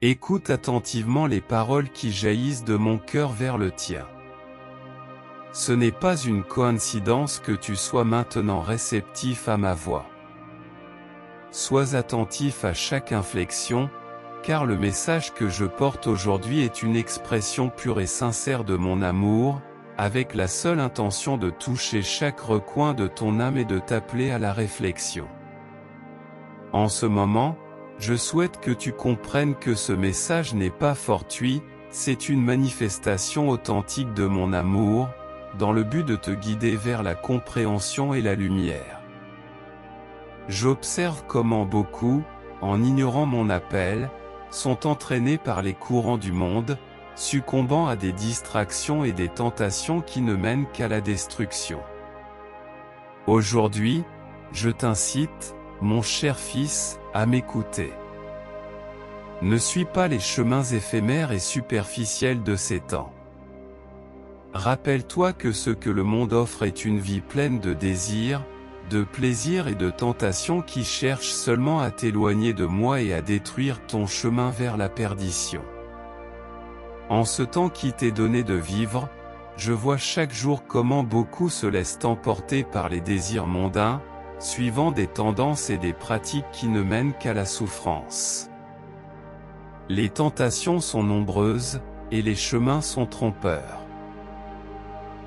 Écoute attentivement les paroles qui jaillissent de mon cœur vers le tien. Ce n'est pas une coïncidence que tu sois maintenant réceptif à ma voix. Sois attentif à chaque inflexion, car le message que je porte aujourd'hui est une expression pure et sincère de mon amour, avec la seule intention de toucher chaque recoin de ton âme et de t'appeler à la réflexion. En ce moment, je souhaite que tu comprennes que ce message n'est pas fortuit, c'est une manifestation authentique de mon amour, dans le but de te guider vers la compréhension et la lumière. J'observe comment beaucoup, en ignorant mon appel, sont entraînés par les courants du monde, succombant à des distractions et des tentations qui ne mènent qu'à la destruction. Aujourd'hui, je t'incite, mon cher fils, à m'écouter. Ne suis pas les chemins éphémères et superficiels de ces temps. Rappelle-toi que ce que le monde offre est une vie pleine de désirs, de plaisirs et de tentations qui cherchent seulement à t'éloigner de moi et à détruire ton chemin vers la perdition. En ce temps qui t'est donné de vivre, je vois chaque jour comment beaucoup se laissent emporter par les désirs mondains, suivant des tendances et des pratiques qui ne mènent qu'à la souffrance. Les tentations sont nombreuses, et les chemins sont trompeurs.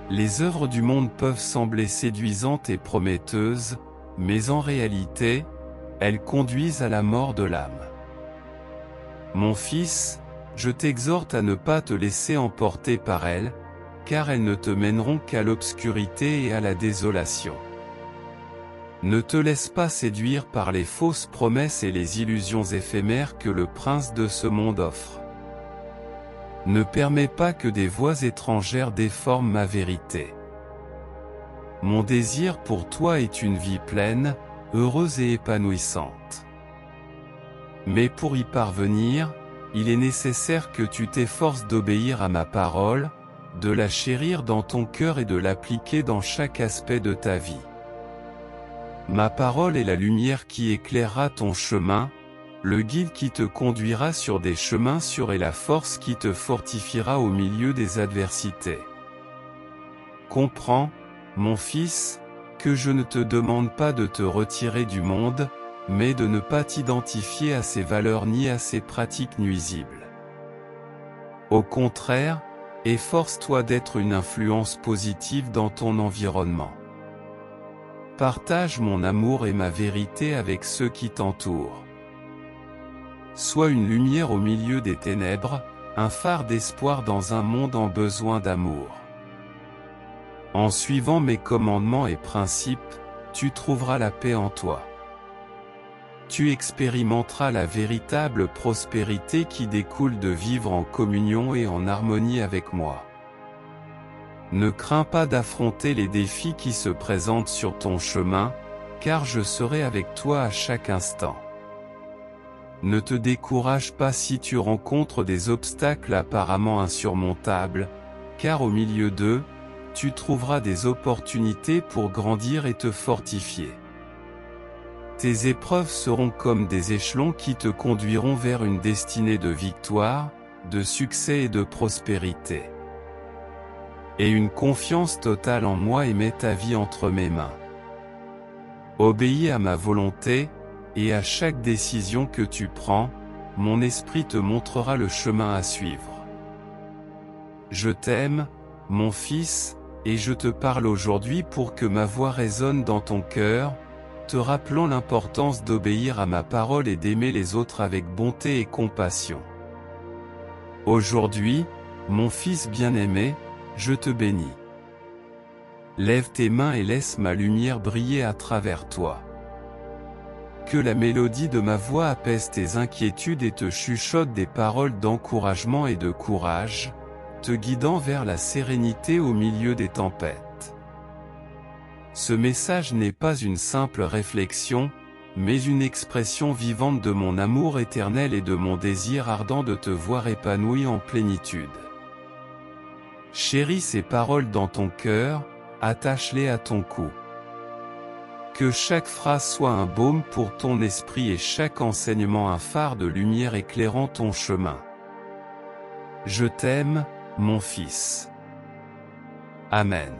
Les œuvres du monde peuvent sembler séduisantes et prometteuses, mais en réalité, elles conduisent à la mort de l'âme. Mon fils, je t'exhorte à ne pas te laisser emporter par elles, car elles ne te mèneront qu'à l'obscurité et à la désolation. Ne te laisse pas séduire par les fausses promesses et les illusions éphémères que le prince de ce monde offre. Ne permets pas que des voix étrangères déforment ma vérité. Mon désir pour toi est une vie pleine, heureuse et épanouissante. Mais pour y parvenir, il est nécessaire que tu t'efforces d'obéir à ma parole, de la chérir dans ton cœur et de l'appliquer dans chaque aspect de ta vie. Ma parole est la lumière qui éclairera ton chemin, le guide qui te conduira sur des chemins sûrs et la force qui te fortifiera au milieu des adversités. Comprends, mon fils, que je ne te demande pas de te retirer du monde, mais de ne pas t'identifier à ses valeurs ni à ses pratiques nuisibles. Au contraire, efforce-toi d'être une influence positive dans ton environnement. Partage mon amour et ma vérité avec ceux qui t'entourent. Sois une lumière au milieu des ténèbres, un phare d'espoir dans un monde en besoin d'amour. En suivant mes commandements et principes, tu trouveras la paix en toi. Tu expérimenteras la véritable prospérité qui découle de vivre en communion et en harmonie avec moi. Ne crains pas d'affronter les défis qui se présentent sur ton chemin, car je serai avec toi à chaque instant. Ne te décourage pas si tu rencontres des obstacles apparemment insurmontables, car au milieu d'eux, tu trouveras des opportunités pour grandir et te fortifier. Tes épreuves seront comme des échelons qui te conduiront vers une destinée de victoire, de succès et de prospérité. Et une confiance totale en moi et mets ta vie entre mes mains. Obéis à ma volonté, et à chaque décision que tu prends, mon esprit te montrera le chemin à suivre. Je t'aime, mon fils, et je te parle aujourd'hui pour que ma voix résonne dans ton cœur, te rappelant l'importance d'obéir à ma parole et d'aimer les autres avec bonté et compassion. Aujourd'hui, mon fils bien-aimé, je te bénis. Lève tes mains et laisse ma lumière briller à travers toi. Que la mélodie de ma voix apaise tes inquiétudes et te chuchote des paroles d'encouragement et de courage, te guidant vers la sérénité au milieu des tempêtes. Ce message n'est pas une simple réflexion, mais une expression vivante de mon amour éternel et de mon désir ardent de te voir épanoui en plénitude. Chéris ces paroles dans ton cœur, attache-les à ton cou. Que chaque phrase soit un baume pour ton esprit et chaque enseignement un phare de lumière éclairant ton chemin. Je t'aime, mon fils. Amen.